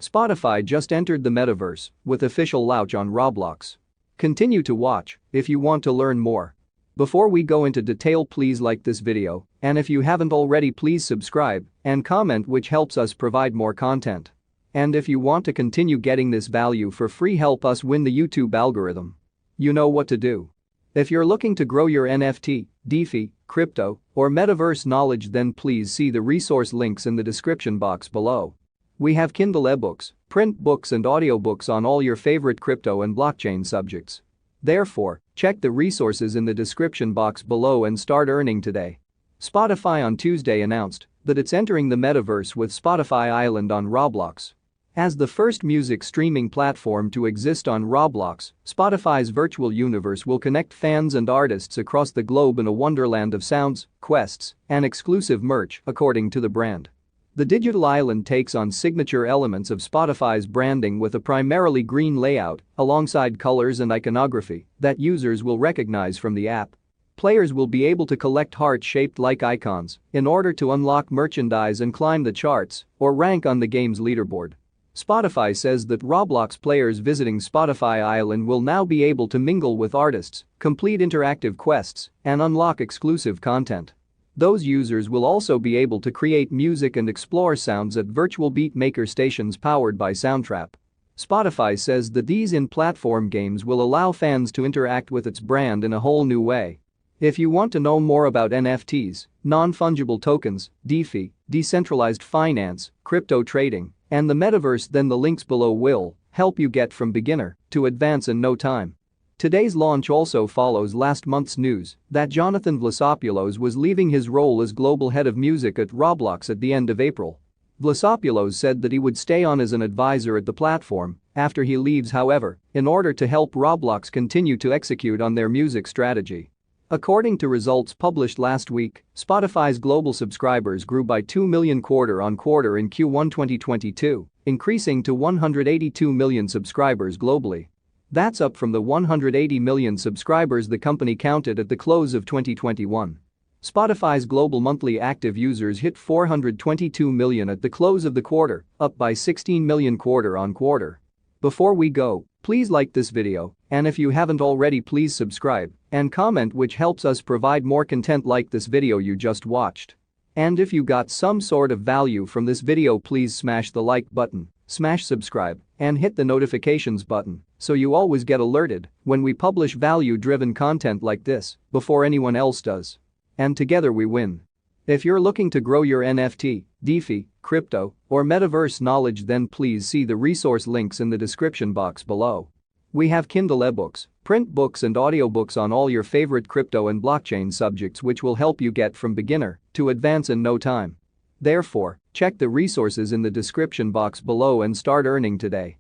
Spotify just entered the metaverse with official launch on ROBLOX. Continue to watch if you want to learn more. Before we go into detail, please like this video, and if you haven't already, please subscribe and comment, which helps us provide more content. And if you want to continue getting this value for free, help us win the YouTube algorithm. You know what to do. If you're looking to grow your NFT, DeFi, crypto, or metaverse knowledge, then please see the resource links in the description box below. We have Kindle ebooks, print books and audiobooks on all your favorite crypto and blockchain subjects. Therefore, check the resources in the description box below and start earning today. Spotify on Tuesday announced that it's entering the metaverse with Spotify Island on ROBLOX. As the first music streaming platform to exist on ROBLOX, Spotify's virtual universe will connect fans and artists across the globe in a wonderland of sounds, quests, and exclusive merch, according to the brand. The digital island takes on signature elements of Spotify's branding with a primarily green layout, alongside colors and iconography that users will recognize from the app. Players will be able to collect heart-shaped like icons in order to unlock merchandise and climb the charts or rank on the game's leaderboard. Spotify says that ROBLOX players visiting Spotify Island will now be able to mingle with artists, complete interactive quests, and unlock exclusive content. Those users will also be able to create music and explore sounds at virtual beat maker stations powered by Soundtrap. Spotify says that these in-platform games will allow fans to interact with its brand in a whole new way. If you want to know more about NFTs, non-fungible tokens, DeFi, decentralized finance, crypto trading, and the metaverse, then the links below will help you get from beginner to advance in no time. Today's launch also follows last month's news that Jonathan Vlasopoulos was leaving his role as global head of music at ROBLOX at the end of April. Vlasopoulos said that he would stay on as an advisor at the platform after he leaves, however, in order to help ROBLOX continue to execute on their music strategy. According to results published last week, Spotify's global subscribers grew by 2 million quarter-on-quarter in Q1 2022, increasing to 182 million subscribers globally. That's up from the 180 million subscribers the company counted at the close of 2021. Spotify's global monthly active users hit 422 million at the close of the quarter, up by 16 million quarter-on-quarter. Before we go, please like this video, and if you haven't already, please subscribe and comment, which helps us provide more content like this video you just watched. And if you got some sort of value from this video, please smash the like button, smash subscribe, and hit the notifications button so you always get alerted when we publish value-driven content like this before anyone else does. And together we win. If you're looking to grow your NFT, DeFi, crypto, or metaverse knowledge, then please see the resource links in the description box below. We have Kindle ebooks, print books and audiobooks on all your favorite crypto and blockchain subjects, which will help you get from beginner to advance in no time. Therefore, check the resources in the description box below and start earning today.